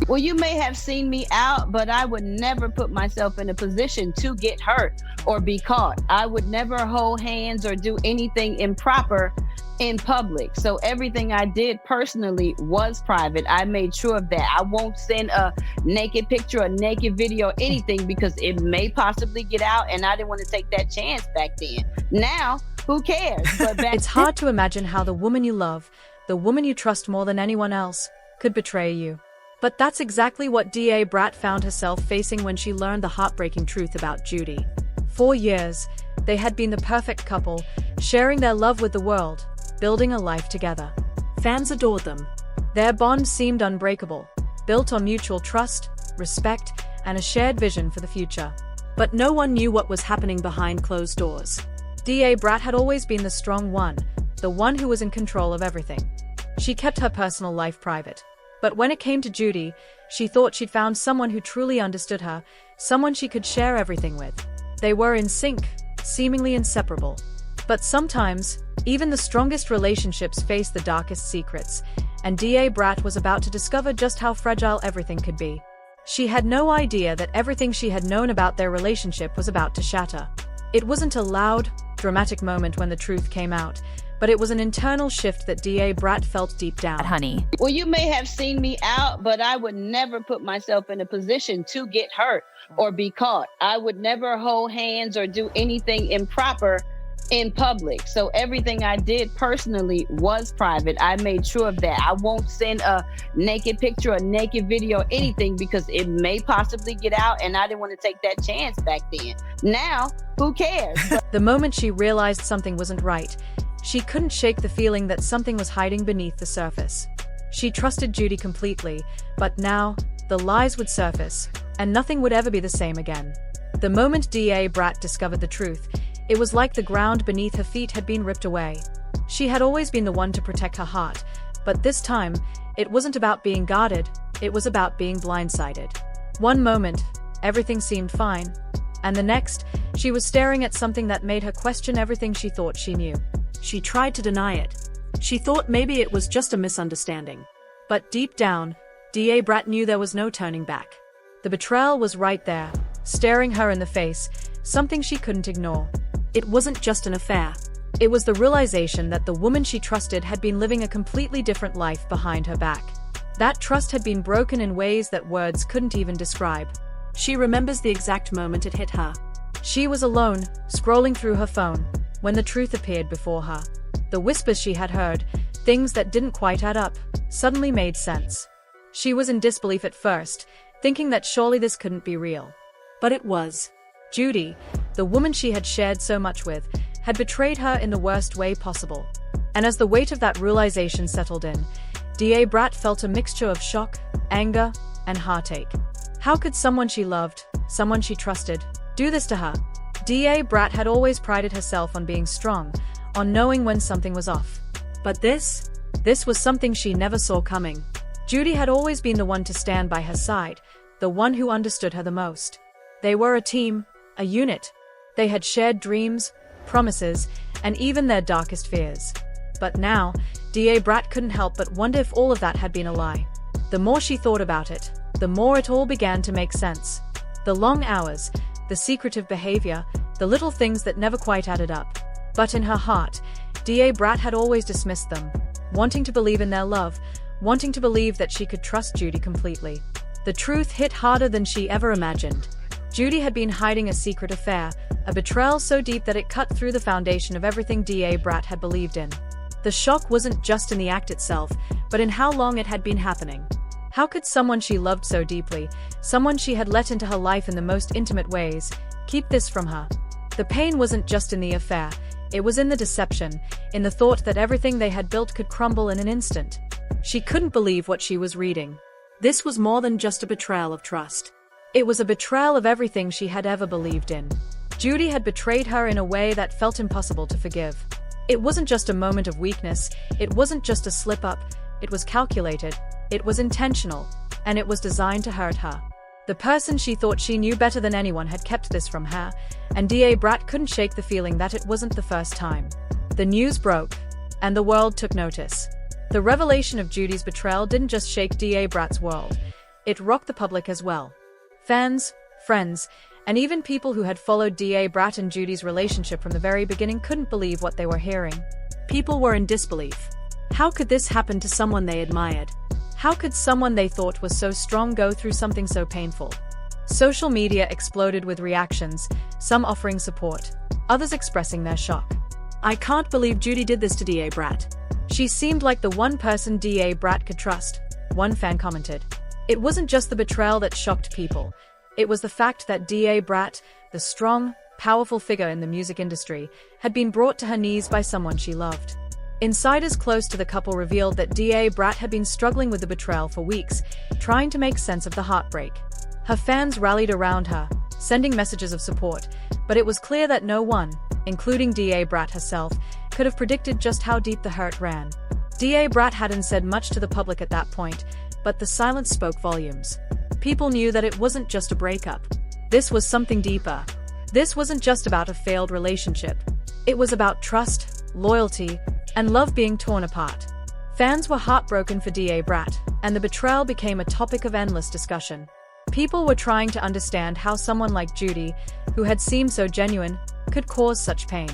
Well, you may have seen me out, but I would never put myself in a position to get hurt or be caught. I would never hold hands or do anything improper in public. So everything I did personally was private. I made sure of that. I won't send a naked picture, a naked video, anything, because it may possibly get out, and I didn't want to take that chance back then. Now, who cares? But back It's hard to imagine how the woman you love, the woman you trust more than anyone else, could betray you. But that's exactly what DA Brat found herself facing when she learned the heartbreaking truth about Judy. 4 years, they had been the perfect couple, sharing their love with the world, building a life together. Fans adored them. Their bond seemed unbreakable, built on mutual trust, respect, and a shared vision for the future. But no one knew what was happening behind closed doors. DA Brat had always been the strong one, the one who was in control of everything. She kept her personal life private. But when it came to Judy, she thought she'd found someone who truly understood her, someone she could share everything with. They were in sync, seemingly inseparable. But sometimes, even the strongest relationships face the darkest secrets, and DA Brat was about to discover just how fragile everything could be. She had no idea that everything she had known about their relationship was about to shatter. It wasn't a loud, dramatic moment when the truth came out, but it was an internal shift that DA Brat felt deep down. Honey. Well, you may have seen me out, but I would never put myself in a position to get hurt or be caught. I would never hold hands or do anything improper in public. So everything I did personally was private. I made sure of that. I won't send a naked picture, a naked video, anything, because it may possibly get out, and I didn't want to take that chance back then. Now, who cares? The moment she realized something wasn't right, she couldn't shake the feeling that something was hiding beneath the surface. She trusted Judy completely, but now, the lies would surface, and nothing would ever be the same again. The moment DA Brat discovered the truth, it was like the ground beneath her feet had been ripped away. She had always been the one to protect her heart, but this time, it wasn't about being guarded, it was about being blindsided. One moment, everything seemed fine, and the next, she was staring at something that made her question everything she thought she knew. She tried to deny it. She thought maybe it was just a misunderstanding. But deep down, DA Brat knew there was no turning back. The betrayal was right there, staring her in the face, something she couldn't ignore. It wasn't just an affair. It was the realization that the woman she trusted had been living a completely different life behind her back. That trust had been broken in ways that words couldn't even describe. She remembers the exact moment it hit her. She was alone, scrolling through her phone, when the truth appeared before her. The whispers she had heard, things that didn't quite add up, suddenly made sense. She was in disbelief at first, thinking that surely this couldn't be real. But it was. Judy, the woman she had shared so much with, had betrayed her in the worst way possible. And as the weight of that realization settled in, DA Brat felt a mixture of shock, anger, and heartache. How could someone she loved, someone she trusted, do this to her? DA Brat had always prided herself on being strong, on knowing when something was off. But this was something she never saw coming. Judy had always been the one to stand by her side, the one who understood her the most. They were a team, a unit. They had shared dreams, promises, and even their darkest fears. But now, DA Brat couldn't help but wonder if all of that had been a lie. The more she thought about it, the more it all began to make sense. The long hours, the secretive behavior, the little things that never quite added up. But in her heart, DA Brat had always dismissed them, wanting to believe in their love, wanting to believe that she could trust Judy completely. The truth hit harder than she ever imagined. Judy had been hiding a secret affair, a betrayal so deep that it cut through the foundation of everything DA Brat had believed in. The shock wasn't just in the act itself, but in how long it had been happening. How could someone she loved so deeply, someone she had let into her life in the most intimate ways, keep this from her? The pain wasn't just in the affair, it was in the deception, in the thought that everything they had built could crumble in an instant. She couldn't believe what she was reading. This was more than just a betrayal of trust. It was a betrayal of everything she had ever believed in. Judy had betrayed her in a way that felt impossible to forgive. It wasn't just a moment of weakness, it wasn't just a slip-up, it was calculated, it was intentional, and it was designed to hurt her. The person she thought she knew better than anyone had kept this from her, and DA Brat couldn't shake the feeling that it wasn't the first time. The news broke, and the world took notice. The revelation of Judy's betrayal didn't just shake DA Brat's world. It rocked the public as well. Fans, friends, and even people who had followed Brat and Judy's relationship from the very beginning couldn't believe what they were hearing. People were in disbelief. How could this happen to someone they admired? How could someone they thought was so strong go through something so painful? Social media exploded with reactions, some offering support, others expressing their shock. "I can't believe Judy did this to Brat. She seemed like the one person Brat could trust," one fan commented. It wasn't just the betrayal that shocked people. It was the fact that Brat, the strong, powerful figure in the music industry, had been brought to her knees by someone she loved. Insiders close to the couple revealed that Brat had been struggling with the betrayal for weeks, trying to make sense of the heartbreak. Her fans rallied around her, sending messages of support, but it was clear that no one, including Brat herself, could have predicted just how deep the hurt ran. Brat hadn't said much to the public at that point, but the silence spoke volumes. People knew that it wasn't just a breakup. This was something deeper. This wasn't just about a failed relationship. It was about trust, loyalty, and love being torn apart. Fans were heartbroken for Brat, and the betrayal became a topic of endless discussion. People were trying to understand how someone like Judy, who had seemed so genuine, could cause such pain.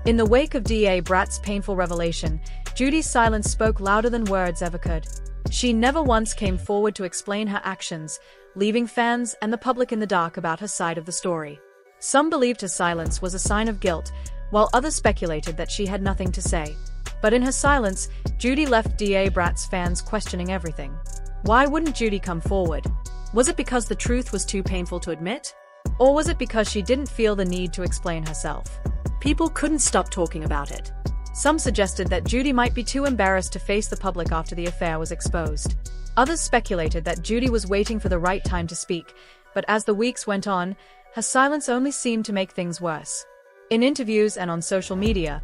In the wake of Brat's painful revelation, Judy's silence spoke louder than words ever could. She never once came forward to explain her actions, leaving fans and the public in the dark about her side of the story. Some believed her silence was a sign of guilt, while others speculated that she had nothing to say. But in her silence, Judy left Brat's fans questioning everything. Why wouldn't Judy come forward? Was it because the truth was too painful to admit? Or was it because she didn't feel the need to explain herself? People couldn't stop talking about it. Some suggested that Judy might be too embarrassed to face the public after the affair was exposed. Others speculated that Judy was waiting for the right time to speak, but as the weeks went on, her silence only seemed to make things worse. In interviews and on social media,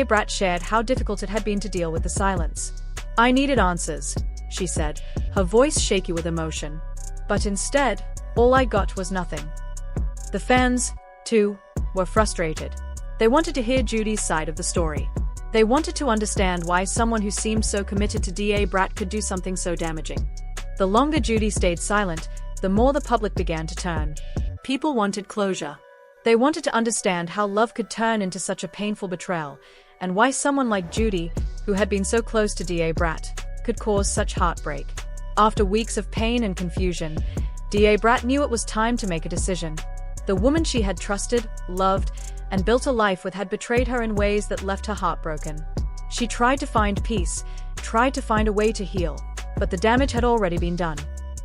Brat shared how difficult it had been to deal with the silence. "I needed answers," she said, her voice shaky with emotion. "But instead, all I got was nothing." The fans, too, were frustrated. They wanted to hear Judy's side of the story. They wanted to understand why someone who seemed so committed to Brat could do something so damaging. The longer Judy stayed silent, the more the public began to turn. People wanted closure. They wanted to understand how love could turn into such a painful betrayal, and why someone like Judy, who had been so close to Brat, could cause such heartbreak. After weeks of pain and confusion, Brat knew it was time to make a decision. The woman she had trusted, loved, and built a life with had betrayed her in ways that left her heartbroken. She tried to find peace, tried to find a way to heal, but the damage had already been done.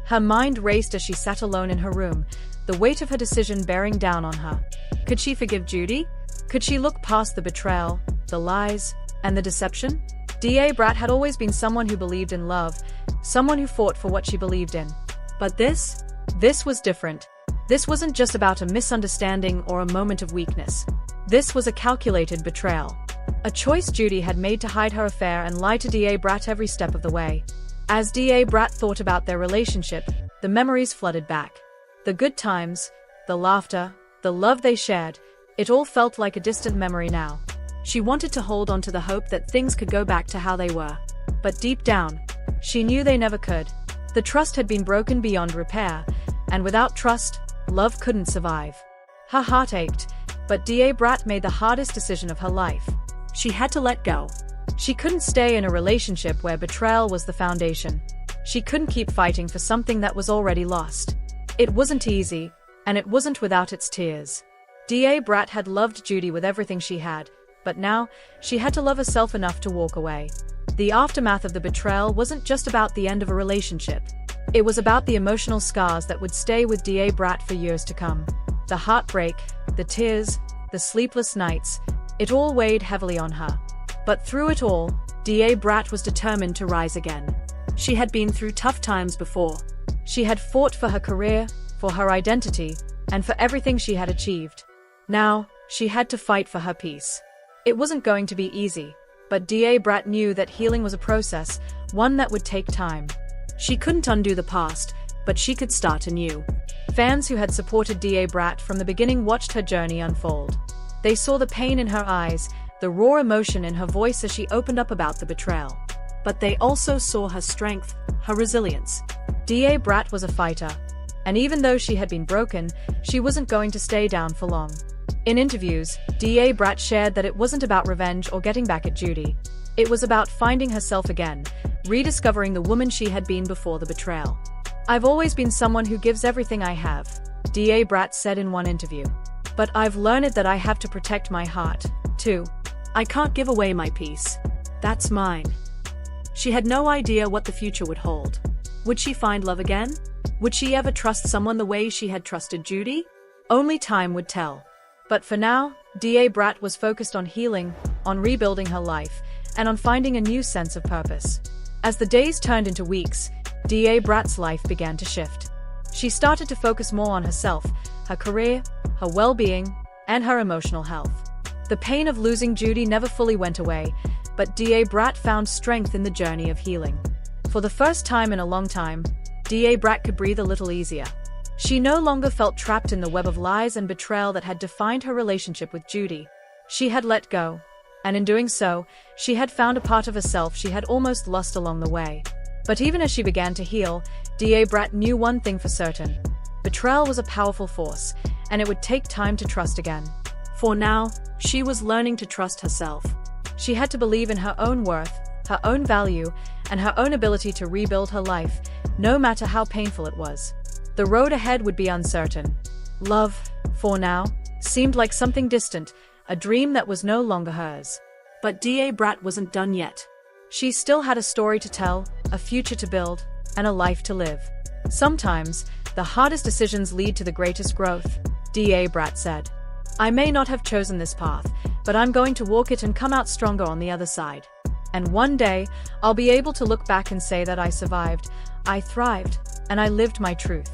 Her mind raced as she sat alone in her room, the weight of her decision bearing down on her. Could she forgive Judy? Could she look past the betrayal, the lies, and the deception? Brat had always been someone who believed in love, someone who fought for what she believed in. But this was different. This wasn't just about a misunderstanding or a moment of weakness. This was a calculated betrayal. A choice Judy had made to hide her affair and lie to Brat every step of the way. As Brat thought about their relationship, the memories flooded back. The good times, the laughter, the love they shared, it all felt like a distant memory now. She wanted to hold on to the hope that things could go back to how they were. But deep down, she knew they never could. The trust had been broken beyond repair, and without trust, love couldn't survive. Her heart ached, but Brat made the hardest decision of her life. She had to let go. She couldn't stay in a relationship where betrayal was the foundation. She couldn't keep fighting for something that was already lost. It wasn't easy, and it wasn't without its tears. Brat had loved Judy with everything she had, but now, she had to love herself enough to walk away. The aftermath of the betrayal wasn't just about the end of a relationship. It was about the emotional scars that would stay with Brat for years to come. The heartbreak, the tears, the sleepless nights, it all weighed heavily on her. But through it all, Brat was determined to rise again. She had been through tough times before. She had fought for her career, for her identity, and for everything she had achieved. Now, she had to fight for her peace. It wasn't going to be easy, but Brat knew that healing was a process, one that would take time. She couldn't undo the past, but she could start anew. Fans who had supported Brat from the beginning watched her journey unfold. They saw the pain in her eyes, the raw emotion in her voice as she opened up about the betrayal. But they also saw her strength, her resilience. DA Brat was a fighter. And even though she had been broken, she wasn't going to stay down for long. In interviews, DA Brat shared that it wasn't about revenge or getting back at Judy. It was about finding herself again, rediscovering the woman she had been before the betrayal. "I've always been someone who gives everything I have," DA Brat said in one interview. "But I've learned that I have to protect my heart, too. I can't give away my peace. That's mine." She had no idea what the future would hold. Would she find love again? Would she ever trust someone the way she had trusted Judy? Only time would tell. But for now, DA Brat was focused on healing, on rebuilding her life, and on finding a new sense of purpose. As the days turned into weeks, DA Brat's life began to shift. She started to focus more on herself, her career, her well-being, and her emotional health. The pain of losing Judy never fully went away, but DA Brat found strength in the journey of healing. For the first time in a long time, DA Brat could breathe a little easier. She no longer felt trapped in the web of lies and betrayal that had defined her relationship with Judy. She had let go, and in doing so, she had found a part of herself she had almost lost along the way. But even as she began to heal, DA Brat knew one thing for certain. Betrayal was a powerful force, and it would take time to trust again. For now, she was learning to trust herself. She had to believe in her own worth, her own value, and her own ability to rebuild her life, no matter how painful it was. The road ahead would be uncertain. Love, for now, seemed like something distant, a dream that was no longer hers. But DA Brat wasn't done yet. She still had a story to tell, a future to build, and a life to live. "Sometimes, the hardest decisions lead to the greatest growth," DA Brat said. "I may not have chosen this path, but I'm going to walk it and come out stronger on the other side. And one day, I'll be able to look back and say that I survived, I thrived, and I lived my truth."